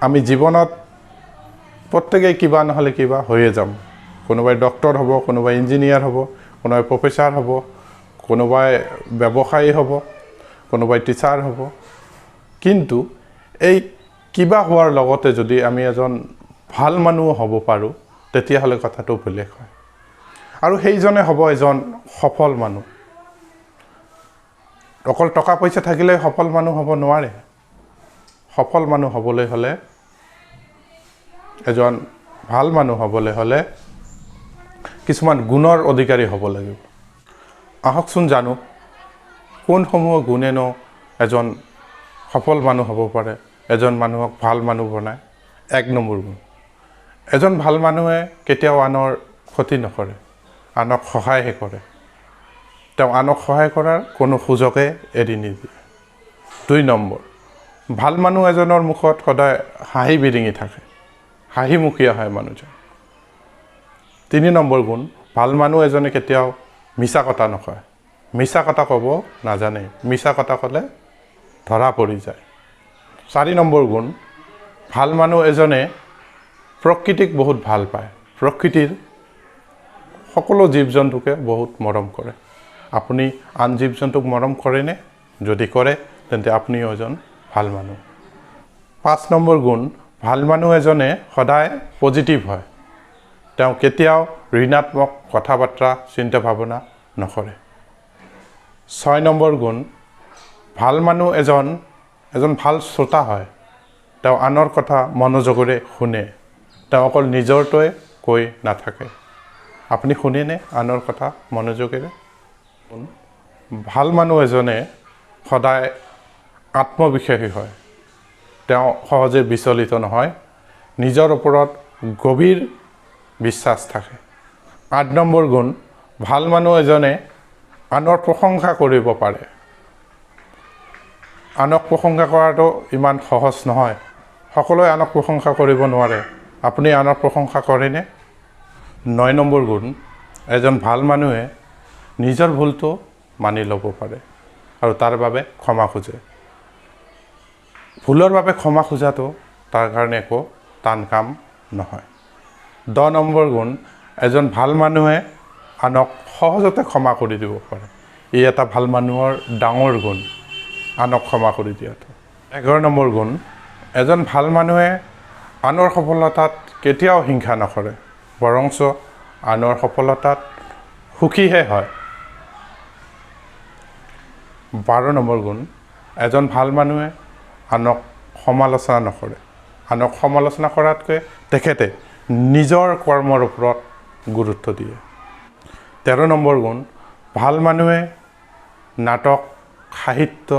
আমি জীৱনত প্ৰত্যেকেই কিবা নহ'লে কিবা হৈয়ে যাম। কোনোবাই ডক্টৰ হ'ব, কোনোবাই ইঞ্জিনিয়াৰ হ'ব, কোনোবাই প্ৰফেচাৰ হ'ব, কোনোবাই ব্যৱসায়ী হ'ব, কোনোবাই টিচাৰ হ'ব। কিন্তু এই কিবা হোৱাৰ লগতে যদি আমি এজন ভাল মানুহ হ'ব পাৰোঁ, তেতিয়াহ'লে কথাটো বেলেগ হয়। আৰু সেইজনে হ'ব এজন সফল মানুহ। অকল টকা পইচা থাকিলে সফল মানুহ হ'ব নোৱাৰে। সফল মানুহ হ'বলৈ হ'লে, এজন ভাল মানুহ হ'বলৈ হ'লে কিছুমান গুণৰ অধিকাৰী হ'ব লাগিব। আহকচোন জানো কোনসমূহ গুণেনো এজন সফল মানুহ হ'ব পাৰে, এজন মানুহক ভাল মানুহ বনায়। 1 নম্বৰ গুণ, এজন ভাল মানুহে কেতিয়াও আনৰ ক্ষতি নকৰে, আনক সহায়হে কৰে। তেওঁ আনক সহায় কৰাৰ কোনো সুযোগে এৰি নিদিয়ে। 2 নম্বৰ, ভাল মানুহ এজনৰ মুখত সদায় হাঁহি বিৰিঙি থাকে, হাঁহিমুখীয়া হয় মানুহজন। 3 নম্বৰ গুণ, ভাল মানুহ এজনে কেতিয়াও মিছা কথা নকয়, মিছা কথা ক'ব নাজানে, মিছা কথা ক'লে ধৰা পৰি যায়। 4 নম্বৰ গুণ, ভাল মানুহ এজনে প্ৰকৃতিক বহুত ভাল পায়, প্ৰকৃতিৰ সকলো জীৱ জন্তুকে বহুত মৰম কৰে। আপুনি আন জীৱ জন্তুক মৰম কৰেনে? যদি কৰে তেন্তে আপুনিও এজন ভাল মানুহ। 5 নম্বৰ গুণ, ভাল মানুহ এজনে সদায় পজিটিভ হয়, তেওঁ কেতিয়াও ঋণাত্মক কথা বাৰ্তা চিন্তা ভাৱনা নকৰে। 6 নম্বৰ গুণ, ভাল মানুহ এজন ভাল শ্ৰোতা হয়, তেওঁ আনৰ কথা মনোযোগেৰে শুনে, তেওঁ অকল নিজৰটোৱে কৈ নাথাকে। আপুনি শুনেনে আনৰ কথা মনোযোগেৰে? ভাল মানুহ এজনে সদায় আত্মবিশ্বাসী হয়, তেওঁ সহজে বিচলিত নহয়, নিজৰ ওপৰত গভীৰ বিশ্বাস থাকে। 8 নম্বৰ গুণ, ভাল মানুহ এজনে আনৰ প্ৰশংসা কৰিব পাৰে। আনক প্ৰশংসা কৰাটো ইমান সহজ নহয়, সকলোৱে আনক প্ৰশংসা কৰিব নোৱাৰে। আপুনি আনক প্ৰশংসা কৰেনে? 9 নম্বৰ গুণ, এজন ভাল মানুহে নিজৰ ভুলটো মানি ল'ব পাৰে আৰু তাৰ বাবে ক্ষমা খোজে। ভুলৰ বাবে ক্ষমা খোজাটো তাৰ কাৰণে একো টান কাম নহয়। 10 নম্বৰ গুণ, এজন ভাল মানুহে আনক সহজতে ক্ষমা কৰি দিব পাৰে। ই এটা ভাল মানুহৰ ডাঙৰ গুণ, আনক ক্ষমা কৰি দিয়াটো। 11 নম্বৰ গুণ, এজন ভাল মানুহে আনৰ সফলতাত কেতিয়াও হিংসা নকৰে, বৰঞ্চ আনৰ সফলতাত সুখীহে হয়। 12 নম্বৰ গুণ, এজন ভাল মানুহে আনক সমালোচনা নকৰে, আনক সমালোচনা কৰাতকৈ তেখেতে নিজৰ কৰ্মৰ ওপৰত গুৰুত্ব দিয়ে। 13 নম্বৰ গুণ, ভাল মানুহে নাটক, সাহিত্য,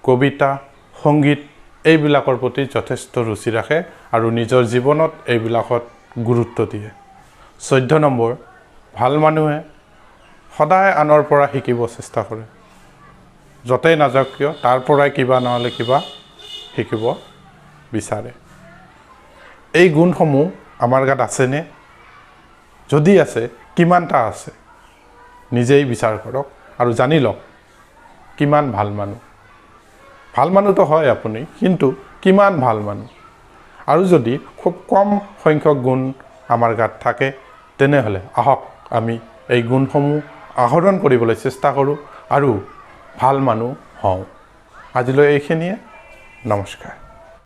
কবিতা, সংগীত এইবিলাকৰ প্ৰতি যথেষ্ট ৰুচি ৰাখে আৰু নিজৰ জীৱনত এইবিলাকত গুৰুত্ব দিয়ে। 14 নম্বৰ, ভাল মানুহে সদায় আনৰ পৰা শিকিব চেষ্টা কৰে, য'তেই নাযাওক কিয় তাৰ পৰাই কিবা নহ'লে কিবা শিকিব বিচাৰে। এই গুণসমূহ আমাৰ গাত আছেনে? যদি আছে, কিমানটা আছে? নিজেই বিচাৰ কৰক আৰু জানি লওক কিমান ভাল মানুহ। ভাল মানুহতো হয় আপুনি, কিন্তু কিমান ভাল মানুহ? আৰু যদি খুব কম সংখ্যক গুণ আমাৰ গাত থাকে, তেনেহ'লে আহক আমি এই গুণসমূহ আহৰণ কৰিবলৈ চেষ্টা কৰোঁ আৰু ভাল মানুহ হওঁ। আজিলৈ এইখিনিয়ে। নমস্কাৰ।